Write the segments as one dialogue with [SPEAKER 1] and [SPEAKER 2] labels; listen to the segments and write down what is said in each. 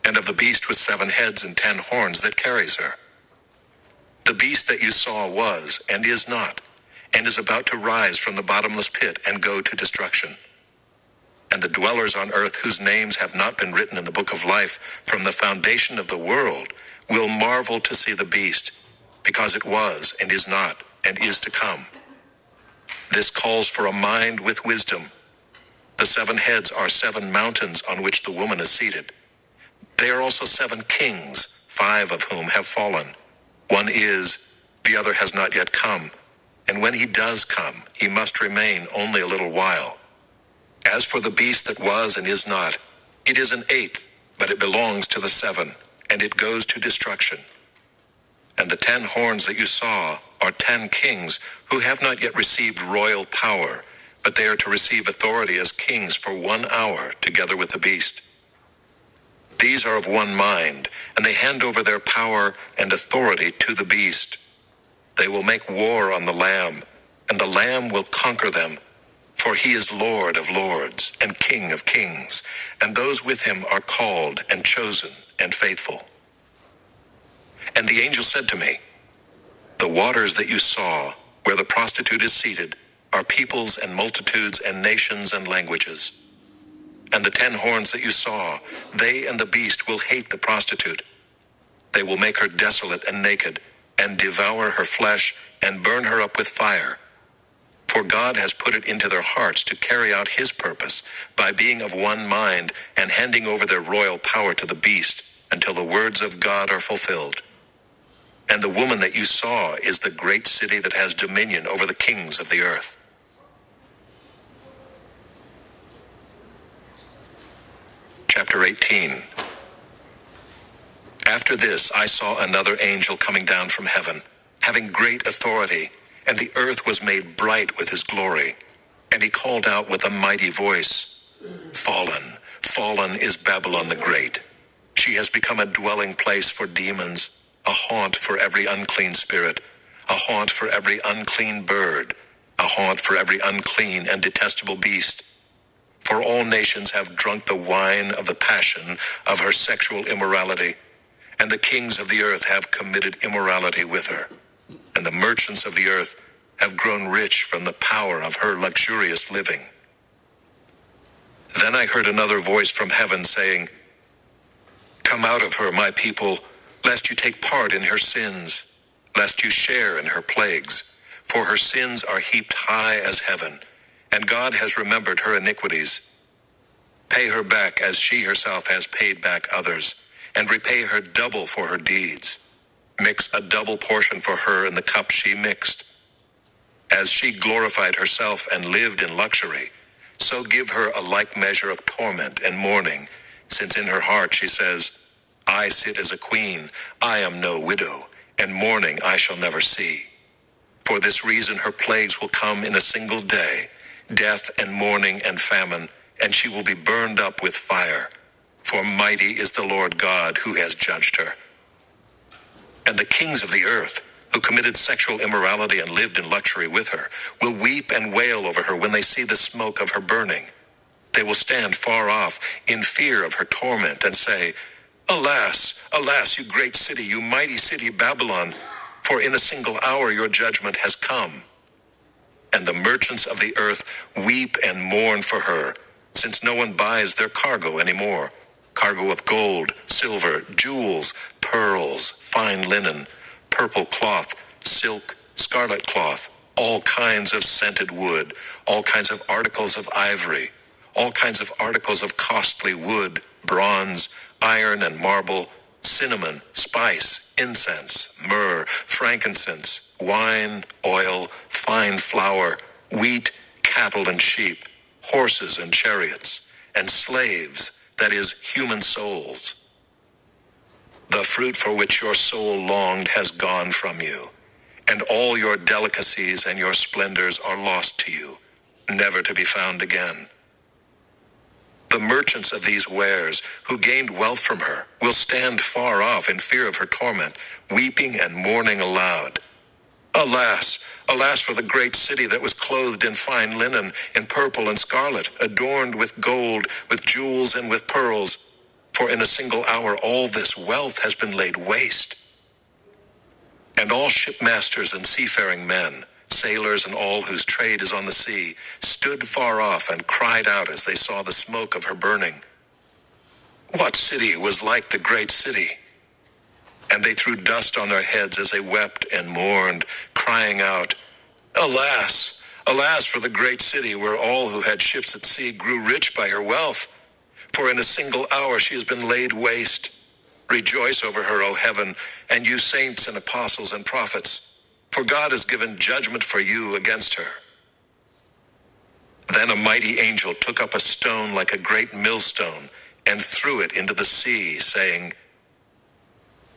[SPEAKER 1] and of the beast with 7 heads and 10 horns that carries her. The beast that you saw was, and is not, and is about to rise from the bottomless pit and go to destruction. And the dwellers on earth whose names have not been written in the book of life from the foundation of the world will marvel to see the beast, because it was, and is not, and is to come. This calls for a mind with wisdom. The 7 heads are 7 mountains on which the woman is seated. They are also 7 kings, 5 of whom have fallen. One is, the other has not yet come, and when he does come, he must remain only a little while. As for the beast that was and is not, it is an 8th, but it belongs to the 7, and it goes to destruction. And the 10 horns that you saw are 10 kings who have not yet received royal power, but they are to receive authority as kings for 1 hour together with the beast. These are of one mind, and they hand over their power and authority to the beast. They will make war on the Lamb, and the Lamb will conquer them, for he is Lord of lords and King of kings, and those with him are called and chosen and faithful. And the angel said to me, the waters that you saw, where the prostitute is seated, are peoples and multitudes and nations and languages. And the 10 horns that you saw, they and the beast will hate the prostitute. They will make her desolate and naked, and devour her flesh, and burn her up with fire. For God has put it into their hearts to carry out his purpose, by being of one mind, and handing over their royal power to the beast, until the words of God are fulfilled. And the woman that you saw is the great city that has dominion over the kings of the earth. Chapter 18. After this I saw another angel coming down from heaven, having great authority, and the earth was made bright with his glory. And he called out with a mighty voice, Fallen, fallen is Babylon the Great. She has become a dwelling place for demons, a haunt for every unclean spirit, a haunt for every unclean bird, a haunt for every unclean and detestable beast. For all nations have drunk the wine of the passion of her sexual immorality, and the kings of the earth have committed immorality with her, and the merchants of the earth have grown rich from the power of her luxurious living. Then I heard another voice from heaven saying, Come out of her, my people, lest you take part in her sins, lest you share in her plagues, for her sins are heaped high as heaven, and God has remembered her iniquities. Pay her back as she herself has paid back others, and repay her double for her deeds. Mix a double portion for her in the cup she mixed. As she glorified herself and lived in luxury, so give her a like measure of torment and mourning, since in her heart she says, I sit as a queen, I am no widow, and mourning I shall never see. For this reason her plagues will come in a single day, death and mourning and famine, and she will be burned up with fire. For mighty is the Lord God who has judged her. And the kings of the earth, who committed sexual immorality and lived in luxury with her, will weep and wail over her when they see the smoke of her burning. They will stand far off in fear of her torment and say, Alas, alas, you great city, you mighty city Babylon, for in a single hour your judgment has come. And the merchants of the earth weep and mourn for her, since no one buys their cargo anymore. Cargo of gold, silver, jewels, pearls, fine linen, purple cloth, silk, scarlet cloth, all kinds of scented wood, all kinds of articles of ivory, all kinds of articles of costly wood, bronze, iron and marble, cinnamon, spice, incense, myrrh, frankincense, wine, oil, fine flour, wheat, cattle and sheep, horses and chariots, and slaves, that is, human souls. The fruit for which your soul longed has gone from you, and all your delicacies and your splendors are lost to you, never to be found again. The merchants of these wares, who gained wealth from her, will stand far off in fear of her torment, weeping and mourning aloud. Alas, alas for the great city that was clothed in fine linen, in purple and scarlet, adorned with gold, with jewels and with pearls. For in a single hour all this wealth has been laid waste. And all shipmasters and seafaring men, sailors and all whose trade is on the sea, stood far off and cried out as they saw the smoke of her burning. What city was like the great city? And they threw dust on their heads as they wept and mourned, crying out, Alas, alas for the great city where all who had ships at sea grew rich by her wealth. For in a single hour she has been laid waste. Rejoice over her, O heaven, and you saints and apostles and prophets, for God has given judgment for you against her. Then a mighty angel took up a stone like a great millstone and threw it into the sea, saying,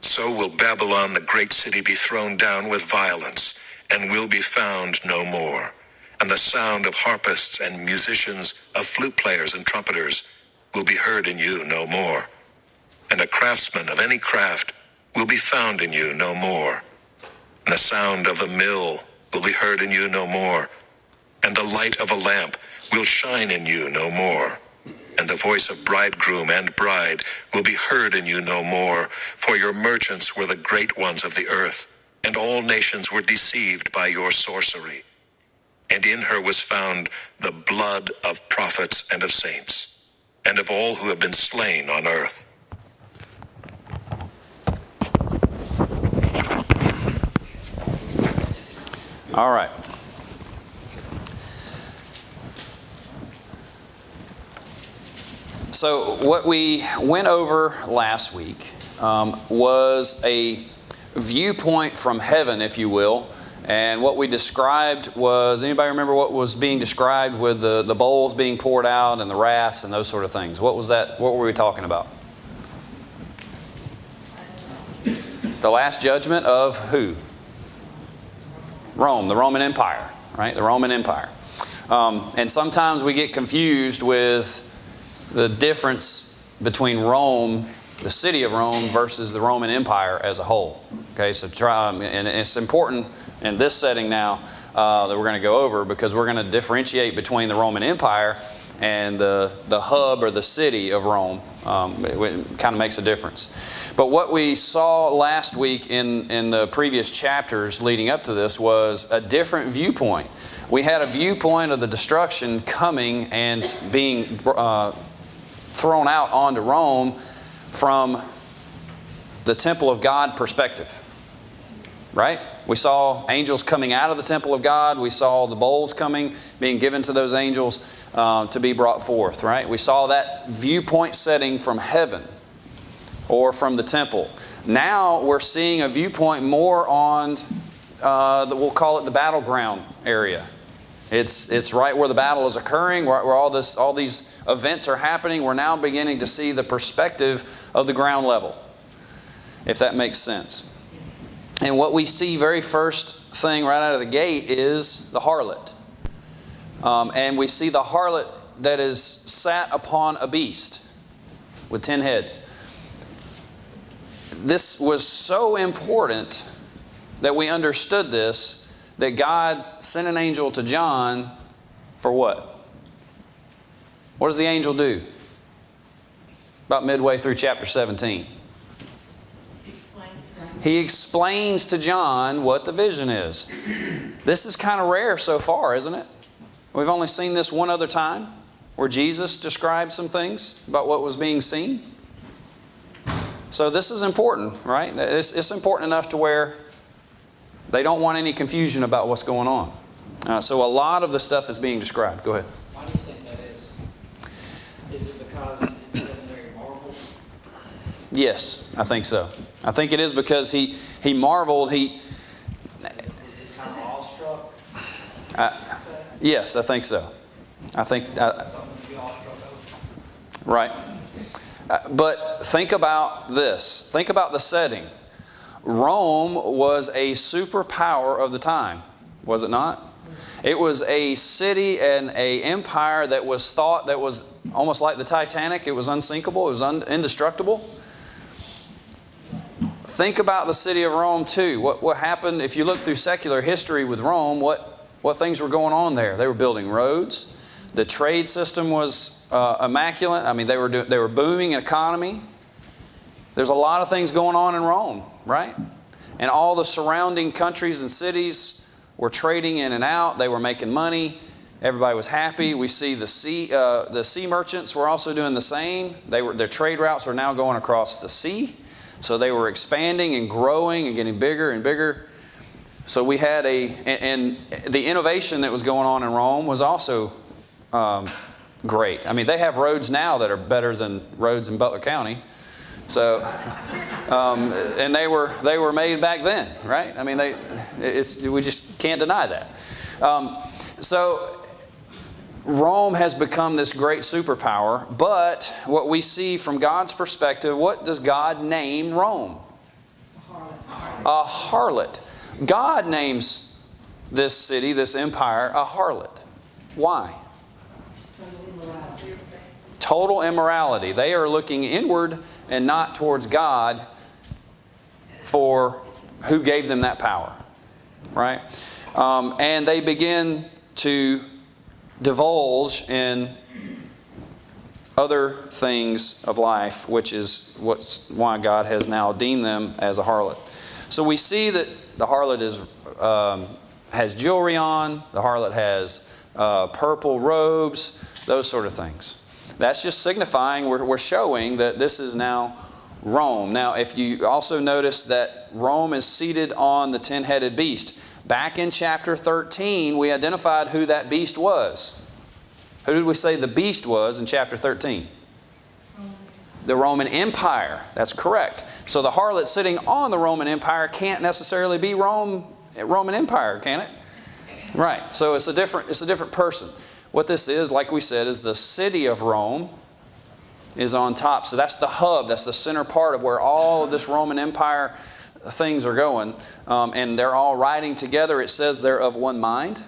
[SPEAKER 1] So will Babylon, the great city, be thrown down with violence, and will be found no more. And the sound of harpists and musicians, of flute players and trumpeters, will be heard in you no more. And a craftsman of any craft will be found in you no more. And the sound of the mill will be heard in you no more. And the light of a lamp will shine in you no more. And the voice of bridegroom and bride will be heard in you no more. For your merchants were the great ones of the earth, and all nations were deceived by your sorcery. And in her was found the blood of prophets and of saints, and of all who have been slain on earth.
[SPEAKER 2] All right. So what we went over last week was a viewpoint from heaven, if you will. And what we described was, anybody remember what was being described with the bowls being poured out and the wraths and those sort of things? What was that? What were we talking about? The last judgment of who? Rome, the Roman Empire, right? The Roman Empire. And sometimes we get confused with the difference between Rome, the city of Rome, versus the Roman Empire as a whole. Okay, so and it's important in this setting now that we're going to go over, because we're going to differentiate between the Roman Empire and the hub or the city of Rome. It kind of makes a difference. But what we saw last week in the previous chapters leading up to this was a different viewpoint. We had a viewpoint of the destruction coming and being thrown out onto Rome from the temple of God perspective. Right? We saw angels coming out of the temple of God. We saw the bowls coming, being given to those angels to be brought forth. Right? We saw that viewpoint setting from heaven or from the temple. Now we're seeing a viewpoint more on, we'll call it the battleground area. It's right where the battle is occurring, where all these events are happening. We're now beginning to see the perspective of the ground level, if that makes sense. And what we see very first thing right out of the gate is the harlot. And we see the harlot that is sat upon a beast with 10 heads. This was so important that we understood this, that God sent an angel to John for what? What does the angel do? About midway through chapter 17. He explains to John what the vision is. This is kind of rare so far, isn't it? We've only seen this one other time where Jesus described some things about what was being seen. So this is important, right? It's important enough to where they don't want any confusion about what's going on. So a lot of the stuff is being described. Go ahead.
[SPEAKER 3] Why do you think that is? Is it because it's very marveled?
[SPEAKER 2] Yes, I think so. I think it is because he marveled.
[SPEAKER 3] Is it kind of awestruck?
[SPEAKER 2] Yes, I think so. I think
[SPEAKER 3] Something to be awestruck over?
[SPEAKER 2] right. But think about this. Think about the setting. Rome was a superpower of the time, was it not? It was a city and an empire that was thought that was almost like the Titanic. It was unsinkable. It was indestructible. Think about the city of Rome too. What happened, if you look through secular history with Rome, what things were going on there? They were building roads. The trade system was immaculate. I mean, they were booming economy. there's a lot of things going on in Rome, right? And all the surrounding countries and cities were trading in and out. They were making money. Everybody was happy. We see the sea merchants were also doing the same. Their trade routes are now going across the sea. So they were expanding and growing and getting bigger and bigger. So we had and the innovation that was going on in Rome was also great. I mean, they have roads now that are better than roads in Butler County. So, and they were made back then, right? I mean, we just can't deny that. So Rome has become this great superpower, but what we see from God's perspective, what does God name Rome? A harlot. God names this city, this empire, a harlot. Why? Total immorality. They are looking inward and not towards God for who gave them that power, right? And they begin to divulge in other things of life, which is why God has now deemed them as a harlot. So we see that the harlot has jewelry on. The harlot has purple robes, those sort of things. That's just signifying, we're showing that this is now Rome. Now, if you also notice that Rome is seated on the 10-headed beast. Back in chapter 13, we identified who that beast was. Who did we say the beast was in chapter 13? The Roman Empire. That's correct. So the harlot sitting on the Roman Empire can't necessarily be Roman Empire, can it? Right. So it's a different person. What this is, like we said, is the city of Rome is on top. So that's the hub. That's the center part of where all of this Roman Empire things are going. And they're all riding together. It says they're of one mind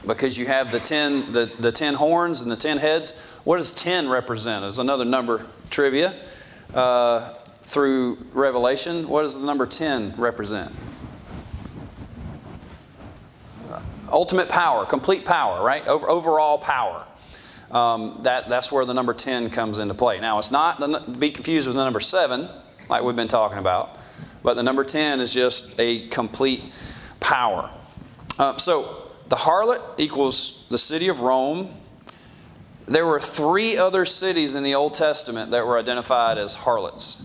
[SPEAKER 2] because you have the 10 horns and the 10 heads. What does 10 represent? There's another number trivia through Revelation. What does the number 10 represent? Ultimate power, complete power, right? Overall power. That's where the number 10 comes into play. Now, it's not to be confused with the number 7, like we've been talking about, but the number 10 is just a complete power. So the harlot equals the city of Rome. There were 3 other cities in the Old Testament that were identified as harlots.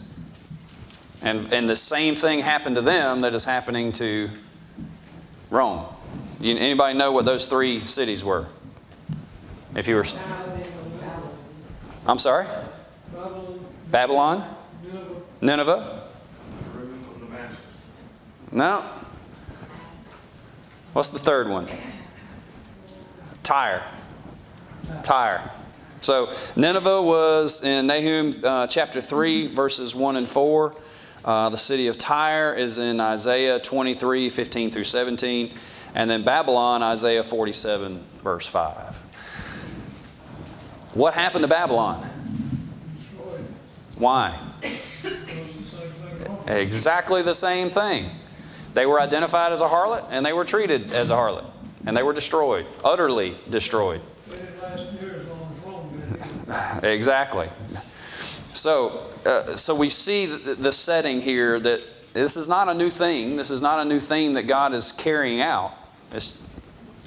[SPEAKER 2] And the same thing happened to them that is happening to Rome. Anybody know what those 3 cities were? If you were... I'm sorry? Babylon? Nineveh? No. What's the third one? Tyre. So Nineveh was in Nahum chapter 3, verses 1 and 4. The city of Tyre is in Isaiah 23, 15 through 17. And then Babylon, Isaiah 47, verse 5. What happened to Babylon? Why? Exactly the same thing. They were identified as a harlot, and they were treated as a harlot. And they were destroyed, utterly destroyed. Exactly. So we see the setting here that this is not a new thing. This is not a new thing that God is carrying out.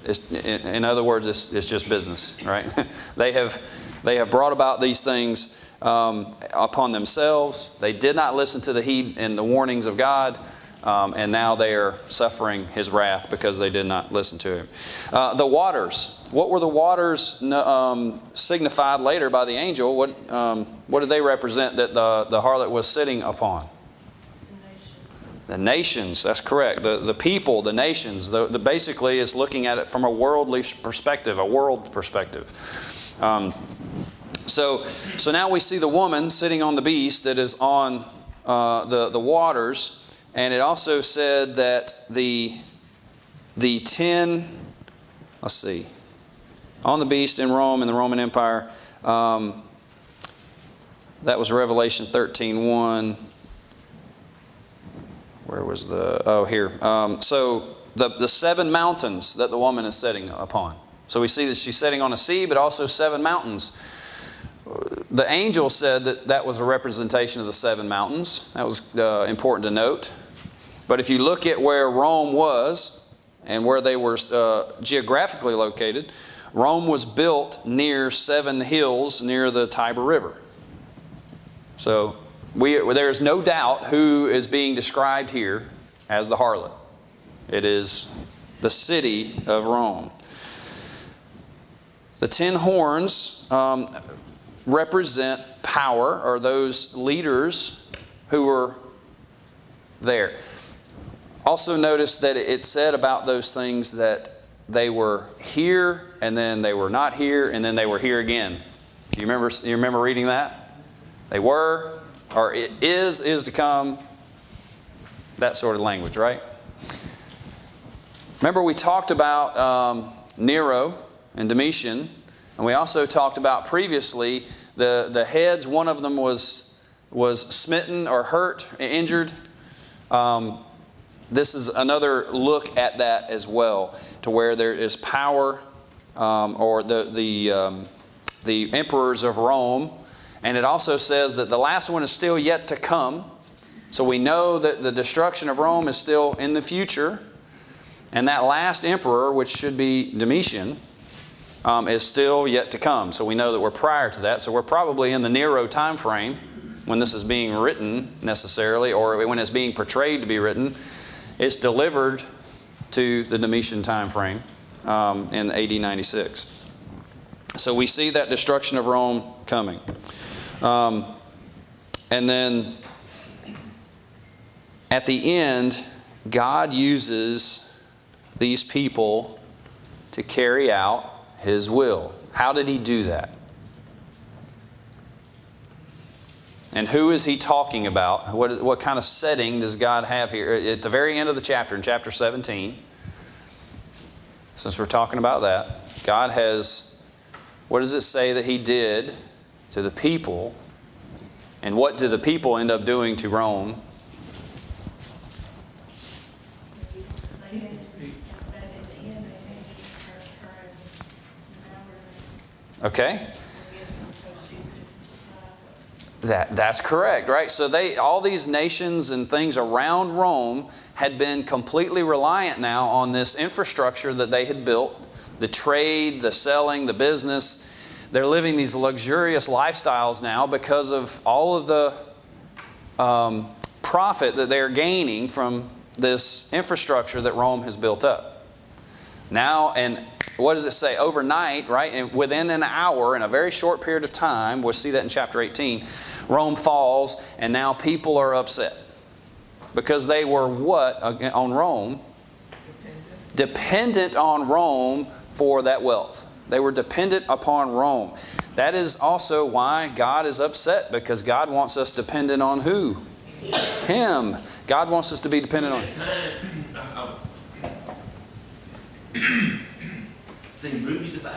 [SPEAKER 2] In other words, it's just business, right? They have brought about these things upon themselves. They did not listen to the heed and the warnings of God, and now they are suffering His wrath because they did not listen to Him. The waters. What were the waters signified later by the angel? What did they represent that the harlot was sitting upon? The nations, that's correct. The people, the nations. Basically, it's looking at it from a worldly perspective, a world perspective. So now we see the woman sitting on the beast that is on the waters, and it also said that the 10, let's see, on the beast in Rome in the Roman Empire. That was Revelation 13:1. Where was here. So the 7 mountains that the woman is sitting upon. So we see that she's sitting on a sea, but also 7 mountains. The angel said that that was a representation of the 7 mountains. That was important to note. But if you look at where Rome was and where they were geographically located, Rome was built near 7 hills near the Tiber River. So there is no doubt who is being described here as the harlot. It is the city of Rome. The 10 horns represent power, or those leaders who were there. Also notice that it said about those things that they were here, and then they were not here, and then they were here again. You remember reading that? They were, or it is to come, that sort of language, right? Remember we talked about Nero and Domitian, and we also talked about previously the heads. One of them was smitten or hurt, injured. This is another look at that as well, to where there is power, or the emperors of Rome. And it also says that the last one is still yet to come. So we know that the destruction of Rome is still in the future. And that last emperor, which should be Domitian, is still yet to come. So we know that we're prior to that. So we're probably in the Nero time frame when this is being written necessarily, or when it's being portrayed to be written. It's delivered to the Domitian time frame in AD 96. So we see that destruction of Rome coming. And then at the end, God uses these people to carry out His will. How did He do that? And who is He talking about? What kind of setting does God have here? At the very end of the chapter, in chapter 17, since we're talking about that, God has, what does it say that He did to the people? And what do the people end up doing to Rome? Okay? That's correct, right? So all these nations and things around Rome had been completely reliant now on this infrastructure that they had built, the trade, the selling, the business. They're living these luxurious lifestyles now because of all of the profit that they're gaining from this infrastructure that Rome has built up. Now, and what does it say? Overnight, right? And within an hour, in a very short period of time, we'll see that in chapter 18, Rome falls, and now people are upset. Because they were what on Rome? Dependent on Rome for that wealth. They were dependent upon Rome. That is also why God is upset, because God wants us dependent on who? Him. God wants us to be dependent on Him.
[SPEAKER 4] Seen movies about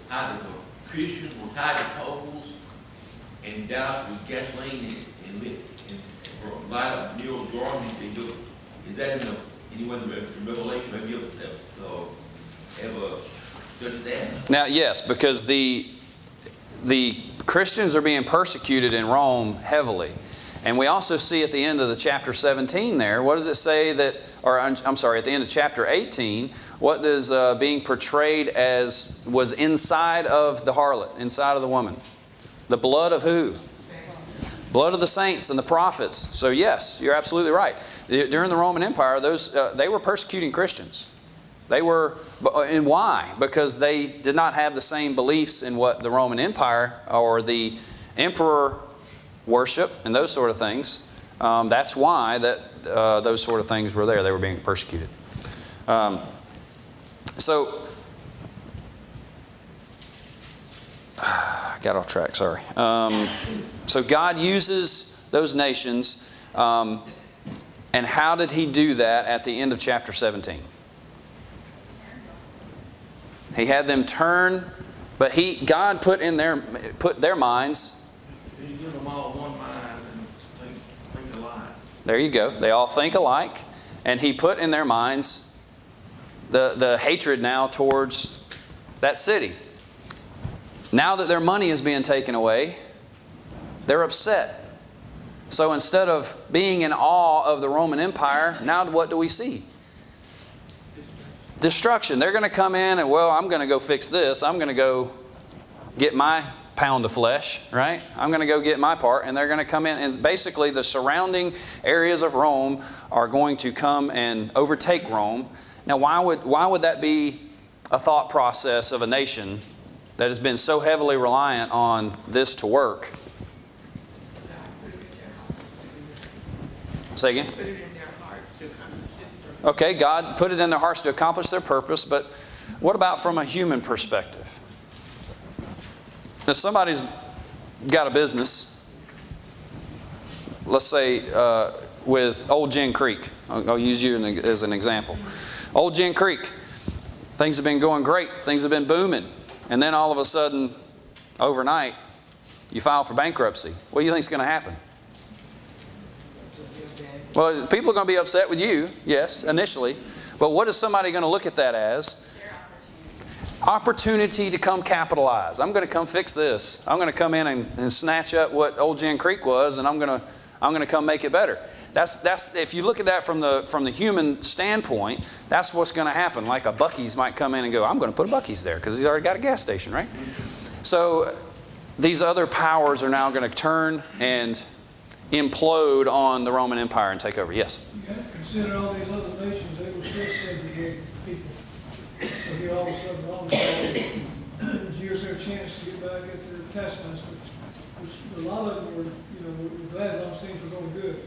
[SPEAKER 4] how the Christians were tied to poles and doused with gasoline and lit and light up Nero's garment. Is that in anyone in Revelation? Have you ever studied that?
[SPEAKER 2] Now, yes, because the Christians are being persecuted in Rome heavily. And we also see at the end of the chapter 17 there, what does it say that, or I'm sorry, at the end of chapter 18, what does being portrayed as was inside of the harlot, inside of the woman? The blood of who? Blood of the saints and the prophets. So yes, you're absolutely right. During the Roman Empire, they were persecuting Christians. They were, and why? Because they did not have the same beliefs in what the Roman Empire or the emperor worship and those sort of things. That's why those sort of things were there. They were being persecuted. So, I got off track, sorry. So God uses those nations, and how did He do that at the end of chapter 17? He had them turn, but God put their minds.
[SPEAKER 5] He give them all one mind and think alike.
[SPEAKER 2] There you go. They all think alike, and He put in their minds the hatred now towards that city. Now that their money is being taken away, They're upset. So instead of being in awe of the Roman Empire, now what do we see? Destruction. They're going to come in and, well, I'm going to go fix this. I'm going to go get my pound of flesh, right? I'm going to go get my part. And they're going to come in, and basically the surrounding areas of Rome are going to come and overtake Rome. Now, why would that be a thought process of a nation that has been so heavily reliant on this to work? Say again?
[SPEAKER 6] Put it in their hearts to accomplish His purpose.
[SPEAKER 2] Okay, God put it in their hearts to accomplish their purpose, but what about from a human perspective? If somebody's got a business, let's say with Old Gin Creek, I'll use you as an example. Old Gin Creek, things have been going great, things have been booming, and then all of a sudden, overnight, you file for bankruptcy. What do you think is going to happen? Well, people are going to be upset with you, yes, initially. But what is somebody going to look at that as? Opportunity to come capitalize. I'm going to come fix this. I'm going to come in and snatch up what Old Gin Creek was, and I'm going to come make it better. That's if you look at that from the human standpoint, that's what's going to happen. Like a Buc-ee's might come in and go, I'm going to put a Buc-ee's there because he's already got a gas station, right? So these other powers are now going to turn and implode on the Roman Empire and take over. Yes?
[SPEAKER 7] You got to consider all these other nations, they were still segregating people. So here all of a sudden, here's their chance to get back at their taskmaster. Which a lot of them were, were glad as long as things were going good.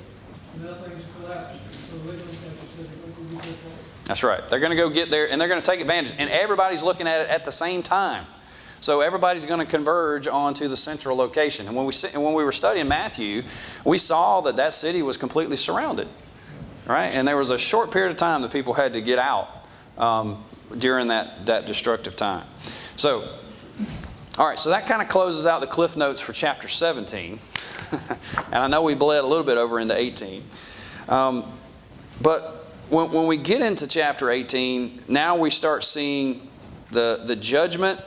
[SPEAKER 7] And now things collapsed. So they don't have to say, they're going to go get that.
[SPEAKER 2] That's right. They're going to go get there and they're going to take advantage. And everybody's looking at it at the same time. So everybody's going to converge onto the central location. And when we were studying Matthew, we saw that city was completely surrounded, right? And there was a short period of time that people had to get out during that destructive time. So, all right, so that kind of closes out the cliff notes for chapter 17. And I know we bled a little bit over into 18. But when we get into chapter 18, now we start seeing the judgment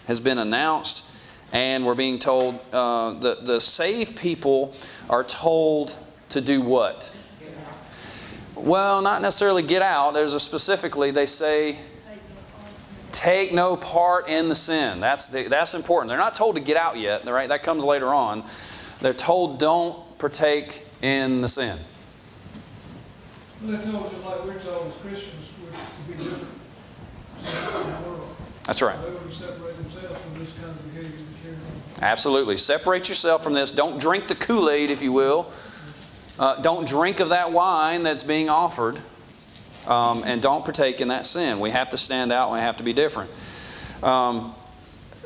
[SPEAKER 2] has been announced, and we're being told the saved people are told to do what? Well, not necessarily get out. There's specifically they say take no part in the sin. That's important. They're not told to get out yet, right? That comes later on. They're told don't partake in the sin.
[SPEAKER 7] Well, they're told just like we're told as Christians would be different. In the world.
[SPEAKER 2] That's right.
[SPEAKER 7] They would separate themselves from this kind of behavior and carry on.
[SPEAKER 2] Absolutely. Separate yourself from this. Don't drink the Kool-Aid, if you will. Don't drink of that wine that's being offered. And don't partake in that sin. We have to stand out and we have to be different.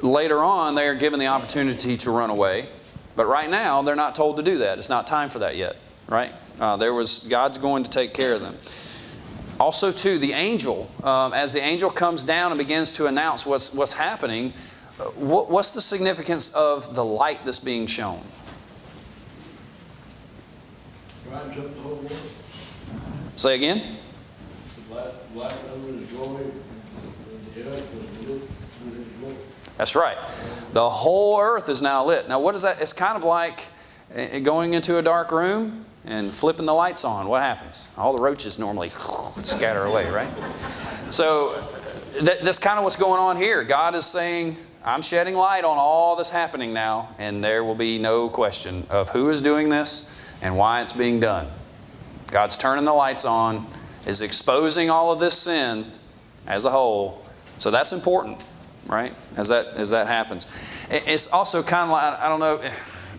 [SPEAKER 2] Later on, they are given the opportunity to run away. But right now, they're not told to do that. It's not time for that yet. Right? God's going to take care of them. Also, too, the angel, as the angel comes down and begins to announce what's happening, what's the significance of the light that's being shown?
[SPEAKER 8] Brightens up the whole world.
[SPEAKER 2] Say again?
[SPEAKER 8] Light over His glory, and the earth was lit with His glory.
[SPEAKER 2] That's right. The whole earth is now lit. Now, what is that? It's kind of like going into a dark room and flipping the lights on. What happens? All the roaches normally scatter away, right? So that's kind of what's going on here. God is saying, I'm shedding light on all that's happening now, and there will be no question of who is doing this and why it's being done. God's turning the lights on, is exposing all of this sin as a whole. So that's important, right? As that happens. It's also kind of like, I don't know,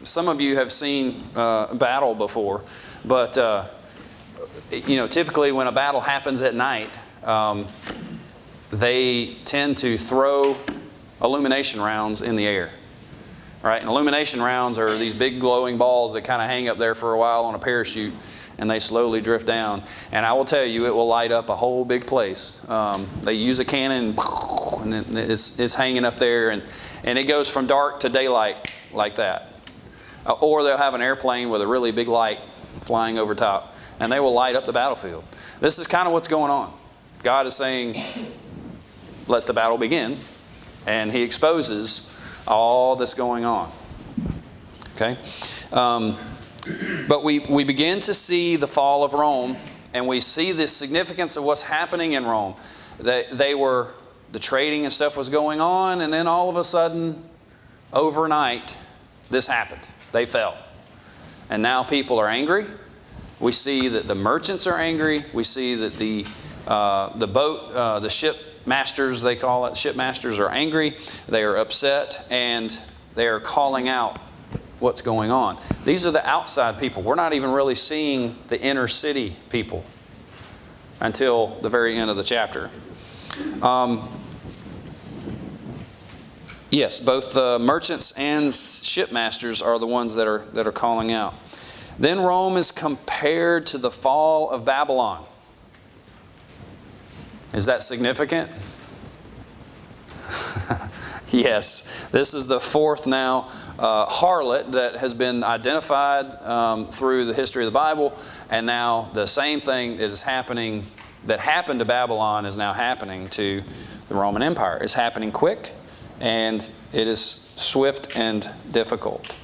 [SPEAKER 2] some of you have seen battle before, but typically when a battle happens at night, they tend to throw illumination rounds in the air. Right? And illumination rounds are these big glowing balls that kind of hang up there for a while on a parachute, and they slowly drift down. And I will tell you, it will light up a whole big place. They use a cannon, and it's hanging up there, and it goes from dark to daylight like that. Or they'll have an airplane with a really big light flying over top, and they will light up the battlefield. This is kind of what's going on. God is saying, let the battle begin, and He exposes all that's going on. Okay? But we begin to see the fall of Rome, and we see the significance of what's happening in Rome. The trading and stuff was going on, and then all of a sudden, overnight, this happened. They fell. And now people are angry. We see that the merchants are angry. We see that the ship masters, they call it, shipmasters are angry. They are upset, and they are calling out what's going on. These are the outside people. We're not even really seeing the inner city people until the very end of the chapter. Yes, both the merchants and shipmasters are the ones that are calling out. Then Rome is compared to the fall of Babylon. Is that significant? Yes. This is the fourth now harlot that has been identified through the history of the Bible. And now the same thing is happening that happened to Babylon is now happening to the Roman Empire. It's happening quick, and it is swift and difficult.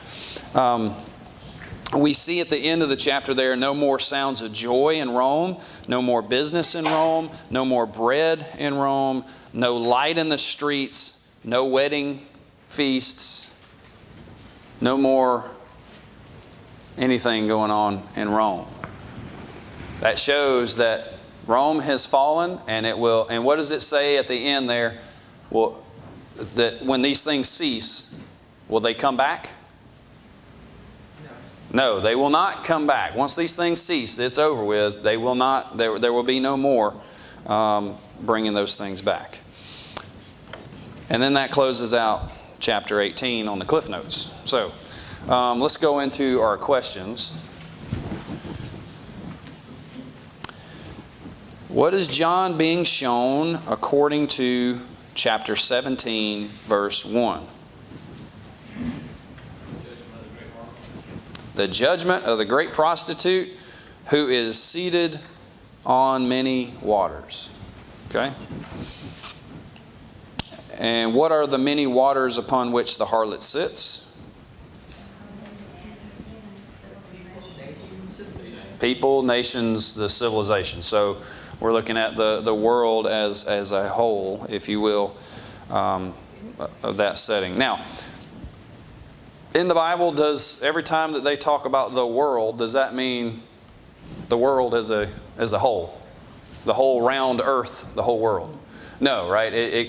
[SPEAKER 2] We see at the end of the chapter there, no more sounds of joy in Rome, no more business in Rome, no more bread in Rome, no light in the streets, no wedding feasts, no more anything going on in Rome. That shows that Rome has fallen, and it will. And what does it say at the end there? Well, that when these things cease, will they come back? No, they will not come back. Once these things cease, it's over with. They will not. There will be no more bringing those things back. And then that closes out chapter 18 on the Cliff Notes. So let's go into our questions. What is John being shown according to chapter 17, verse 1? The judgment of the great prostitute who is seated on many waters. Okay? And what are the many waters upon which the harlot sits? People, nations, the civilization. So we're looking at the world as a whole, if you will, of that setting. Now, in the Bible, every time that they talk about the world, does that mean the world as a whole? The whole round earth, the whole world? No, right?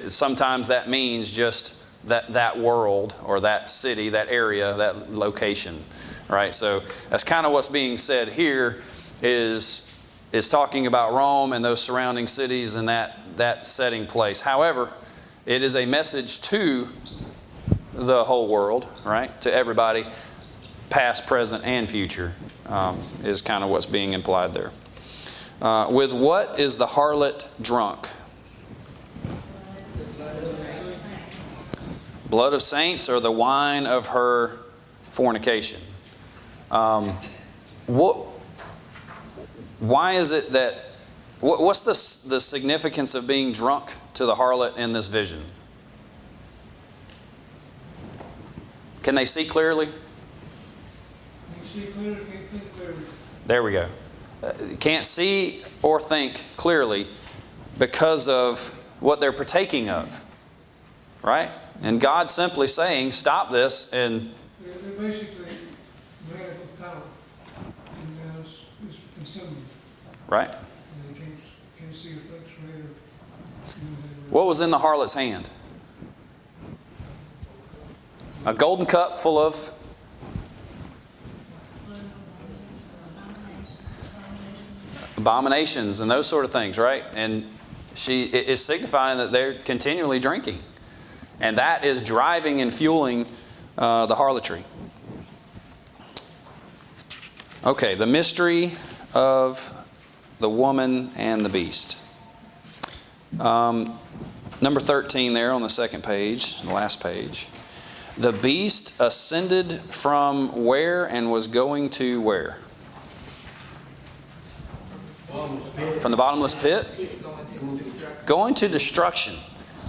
[SPEAKER 2] Sometimes that means just that world or that city, that area, that location, right? So that's kind of what's being said here is talking about Rome and those surrounding cities and that setting place. However, it is a message to the whole world, right? To everybody, past, present, and future, is kind of what's being implied there. With what is the harlot drunk? Blood of saints or the wine of her fornication? Why is it that... What's the significance of being drunk to the harlot in this vision? Can they see clearly?
[SPEAKER 7] Can you see clearly? Can't think clearly.
[SPEAKER 2] There we go. Can't see or think clearly because of what they're partaking of. Right? And God's simply saying, stop this. And
[SPEAKER 7] They're basically man with power. And now it's consuming.
[SPEAKER 2] right?
[SPEAKER 7] And they can't see or think straight or...
[SPEAKER 2] What was in the harlot's hand? A golden cup full of abominations and those sort of things, right? And it is signifying that they're continually drinking. And that is driving and fueling the harlotry. Okay, the mystery of the woman and the beast. Number 13 there on the second page, the last page. The beast ascended from where and was going to where? From the bottomless pit? Going to destruction.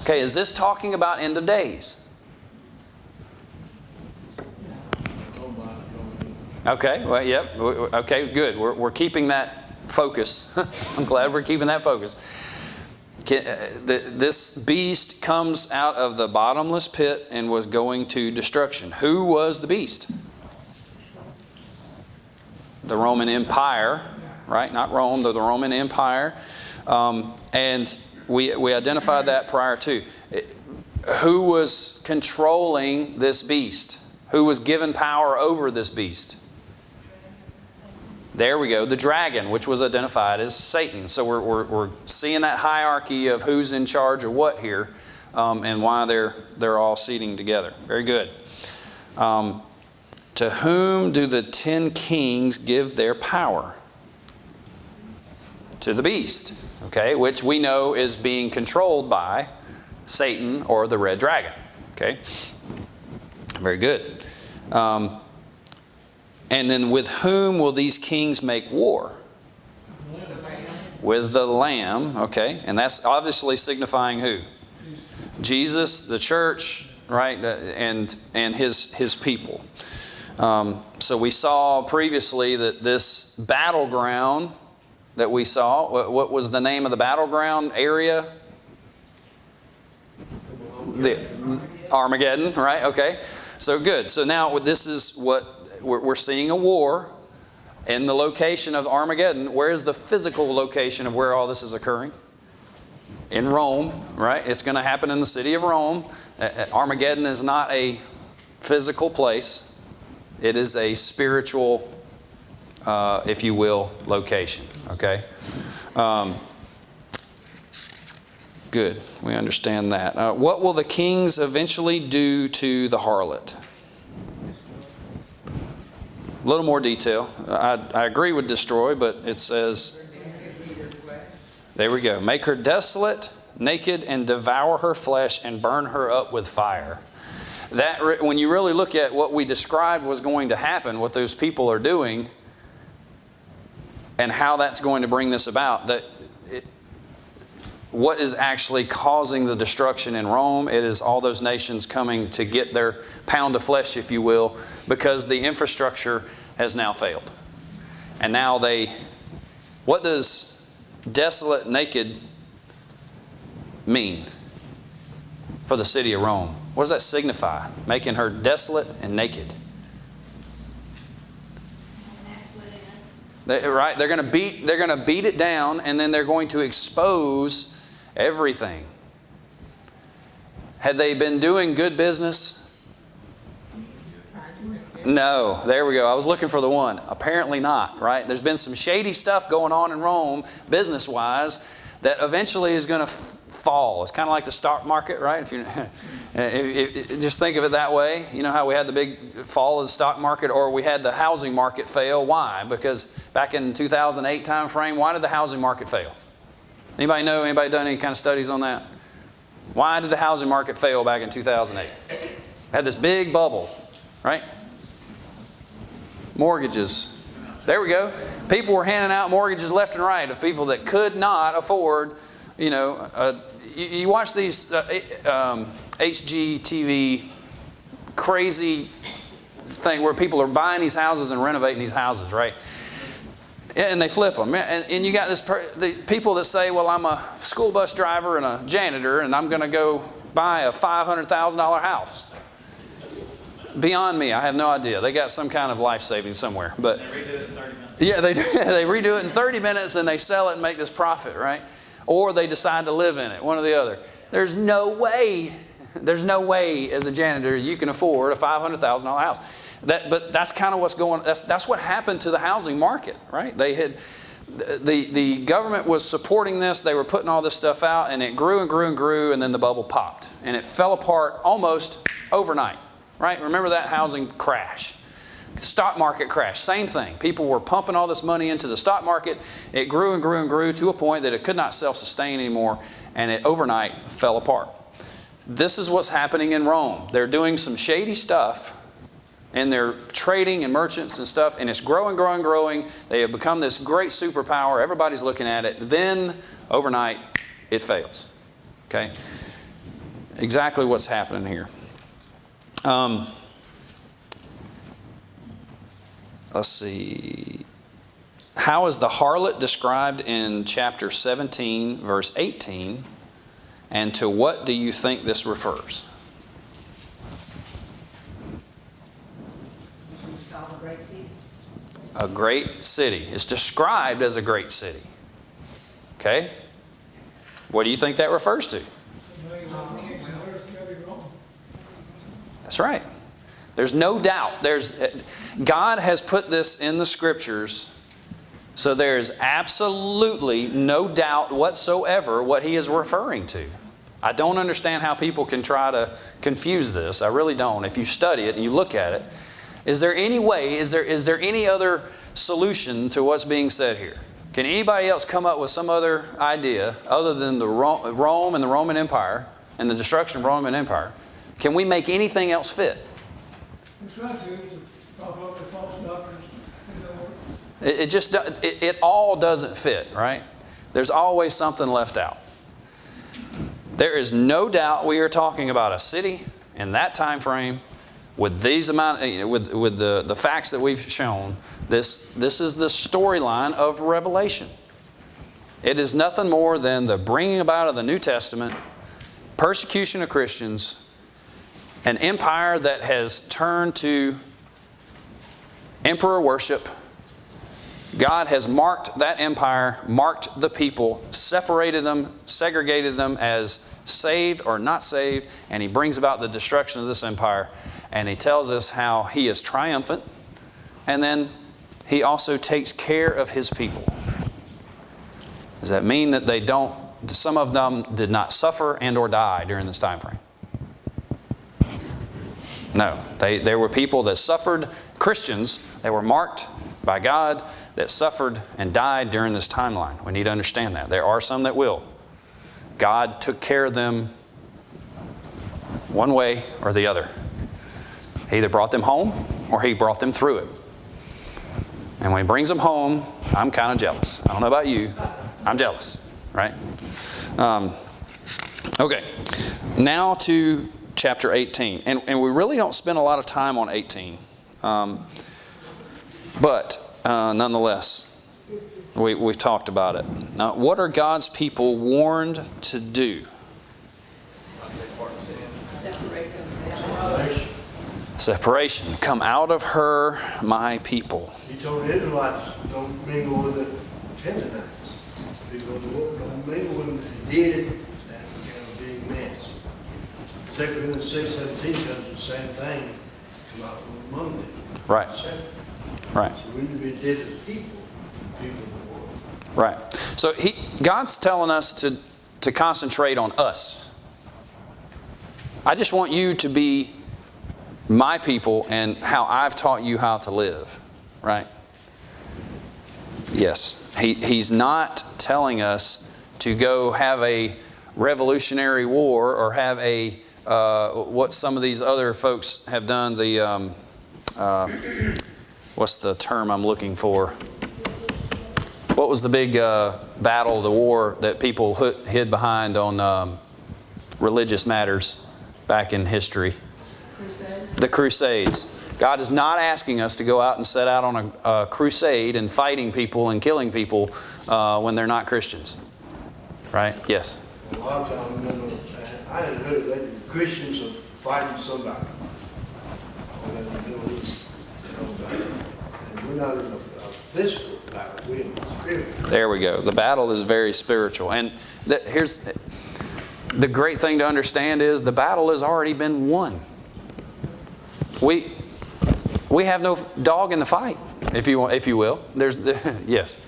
[SPEAKER 2] Okay, is this talking about end of days? Okay, well, yep, okay, good. We're keeping that focus. I'm glad we're keeping that focus. This beast comes out of the bottomless pit and was going to destruction. Who was the beast? The Roman Empire, right? Not Rome, the Roman Empire. And we identified that prior to. Who was controlling this beast? Who was given power over this beast? There we go, the dragon, which was identified as Satan. So we're seeing that hierarchy of who's in charge of what here, and why they're all seating together. Very good. To whom do the 10 kings give their power? To the beast, okay, which we know is being controlled by Satan or the red dragon. Okay, very good. And then with whom will these kings make war? With the Lamb, okay, and that's obviously signifying who? Jesus, the church, right, and his people. So we saw previously that this battleground that we saw, what was the name of the battleground area? The Armageddon, right? Okay. So good. So now this is what we're seeing, a war in the location of Armageddon. Where is the physical location of where all this is occurring? In Rome, right? It's going to happen in the city of Rome. Armageddon is not a physical place. It is a spiritual, if you will, location. Okay? Good. We understand that. What will the kings eventually do to the harlot? A little more detail. I agree with destroy, but it says, there we go. Make her desolate, naked, and devour her flesh, and burn her up with fire. That, when you really look at what we described was going to happen, what those people are doing, and how that's going to bring this about, what is actually causing the destruction in Rome? It is all those nations coming to get their pound of flesh, if you will, because the infrastructure has now failed. And now what does desolate, naked mean for the city of Rome? What does that signify? Making her desolate and naked. Right? They're going to beat it down, and then they're going to expose everything. Had they been doing good business? No. There we go. I was looking for the one. Apparently not, right? There's been some shady stuff going on in Rome, business-wise, that eventually is going to fall. It's kind of like the stock market, right? If just think of it that way. You know how we had the big fall of the stock market, or we had the housing market fail. Why? Because back in 2008 time frame, why did the housing market fail? Anybody know? Anybody done any kind of studies on that? Why did the housing market fail back in 2008? Had this big bubble, right? Mortgages. There we go. People were handing out mortgages left and right of people that could not afford, you watch these HGTV crazy thing where people are buying these houses and renovating these houses, right? And they flip them. And you got the people that say, well, I'm a school bus driver and a janitor, and I'm going to go buy a $500,000 house. Beyond me, I have no idea. They got some kind of life savings somewhere. But
[SPEAKER 3] They redo it in 30 minutes.
[SPEAKER 2] yeah, they do. They redo it in 30 minutes and they sell it and make this profit, right? Or they decide to live in it, one or the other. There's no way as a janitor you can afford a $500,000 house. But that's kind of what's going. That's what happened to the housing market, right? They had the government was supporting this. They were putting all this stuff out, and it grew and grew and grew, and then the bubble popped, and it fell apart almost overnight, right? Remember that housing crash, stock market crash, same thing. People were pumping all this money into the stock market. It grew and grew and grew to a point that it could not self-sustain anymore, and it overnight fell apart. This is what's happening in Rome. They're doing some shady stuff. And they're trading and merchants and stuff, and it's growing, growing, growing. They have become this great superpower. Everybody's looking at it. Then, overnight, it fails. Okay? Exactly what's happening here. let's see. How is the harlot described in chapter 17, verse 18? And to what do you think this refers?
[SPEAKER 6] It's called a great city.
[SPEAKER 2] A great city. It's described as a great city. Okay? What do you think that refers to? That's right. There's no doubt. God has put this in the Scriptures, so there is absolutely no doubt whatsoever what He is referring to. I don't understand how people can try to confuse this. I really don't. If you study it and you look at it, is there any way, is there any other solution to what's being said here? Can anybody else come up with some other idea other than the Rome and the Roman Empire and the destruction of the Roman Empire? Can we make anything else fit?
[SPEAKER 7] It's right to talk about the false doctrines.
[SPEAKER 2] It all doesn't fit, right? There's always something left out. There is no doubt we are talking about a city in that time frame with these with the facts that we've shown. This is the storyline of Revelation. It is nothing more than the bringing about of the New Testament, persecution of Christians, an empire that has turned to emperor worship. God has marked that empire, marked the people, separated them, segregated them as saved or not saved, and He brings about the destruction of this empire. And He tells us how He is triumphant, and then He also takes care of His people. Does that mean that some of them did not suffer and or die during this time frame? No. There were people that suffered, Christians, that were marked by God, that suffered and died during this timeline. We need to understand that. There are some that will. God took care of them one way or the other. He either brought them home or He brought them through it. And when He brings them home, I'm kind of jealous. I don't know about you. I'm jealous, right? Okay. Now to chapter 18. And we really don't spend a lot of time on 18. But nonetheless, we've talked about it. Now, what are God's people warned to do?
[SPEAKER 6] Separate themselves.
[SPEAKER 2] Separation. Come out of her, my people.
[SPEAKER 8] He told the Israelites, don't mingle with the Canaanites. Because don't mingle with them. They did, that became a big mess. 2 Corinthians 6:17 does the same thing. Come out from among them.
[SPEAKER 2] Right. Right.
[SPEAKER 8] So we need to be dead as people of the world.
[SPEAKER 2] Right. So God's telling us to concentrate on us. I just want you to be my people and how I've taught you how to live. Right? Yes. He's not telling us to go have a revolutionary war or have a what some of these other folks have done, what's the term I'm looking for? What was the big battle, the war that people hid behind on religious matters back in history?
[SPEAKER 6] Crusades.
[SPEAKER 2] The Crusades. God is not asking us to go out and set out on a crusade and fighting people and killing people when they're not Christians. Right? Yes?
[SPEAKER 8] A lot of times, remember, I had heard that Christians are fighting somebody. And we're not in a physical battle, we're in a spiritual.
[SPEAKER 2] There we go. The battle is very spiritual. And here's the great thing to understand is the battle has already been won. We have no dog in the fight, if you will. Yes.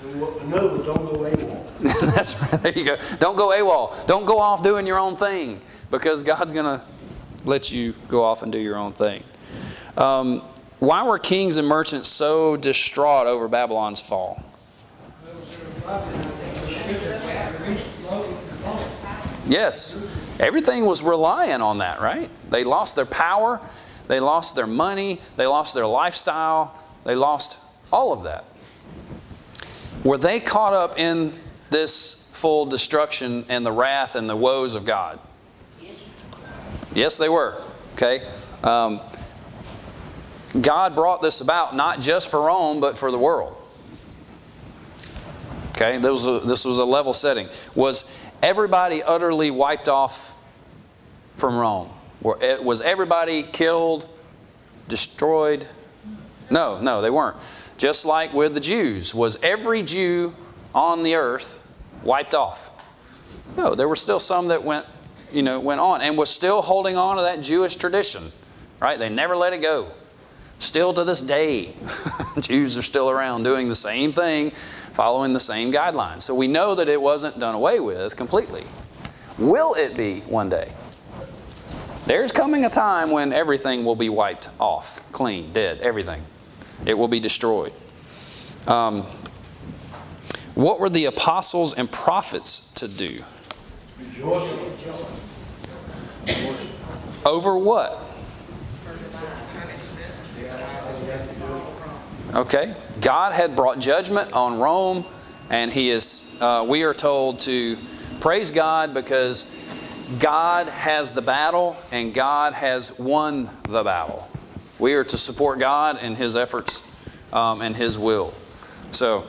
[SPEAKER 8] No, but don't go AWOL.
[SPEAKER 2] That's right. There you go. Don't go AWOL. Don't go off doing your own thing, because God's going to let you go off and do your own thing. Why were kings and merchants so distraught over Babylon's fall? Yes. Everything was relying on that, right? They lost their power. They lost their money. They lost their lifestyle. They lost all of that. Were they caught up in this full destruction and the wrath and the woes of God? Yes, they were. Okay. God brought this about not just for Rome, but for the world. Okay, this was a level setting. Was everybody utterly wiped off from Rome? Was everybody killed, destroyed? No, they weren't. Just like with the Jews, was every Jew on the earth wiped off? No, there were still some that went on and was still holding on to that Jewish tradition. Right? They never let it go. Still to this day, Jews are still around doing the same thing, following the same guidelines. So we know that it wasn't done away with completely. Will it be one day? There's coming a time when everything will be wiped off, clean, dead, everything. It will be destroyed. What were the apostles and prophets to do?
[SPEAKER 8] Rejoice.
[SPEAKER 2] Over what? Okay. God had brought judgment on Rome, and we are told to praise God because God has the battle and God has won the battle. We are to support God in His efforts and His will. So,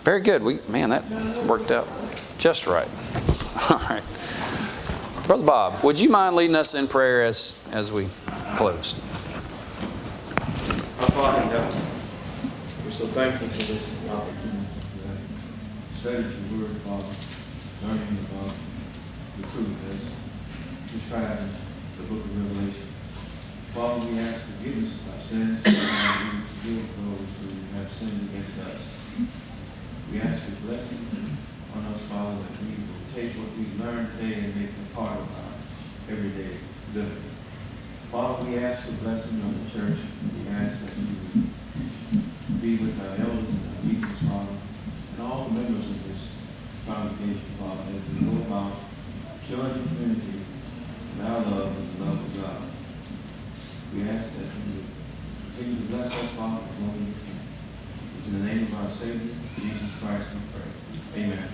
[SPEAKER 2] very good. That worked out just right. All right. Brother Bob, would you mind leading us in prayer as we close?
[SPEAKER 9] Our Father in heaven, we're so thankful for this opportunity to study your word, Father, learning about the truth as described in the book of Revelation. Father, we ask forgiveness of our sins, and we forgive those who have sinned against us. We ask your blessing on us, Father, that we will take what we learned today and make it part of our everyday living. Father, we ask for blessing on the church. We ask that you would be with our elders and our deacons, Father, and all the members of this congregation, Father, as we go about showing the community and our love and the love of God. We ask that you would continue to bless us, Father, for what we can. It's in the name of our Savior, Jesus Christ, we pray. Amen.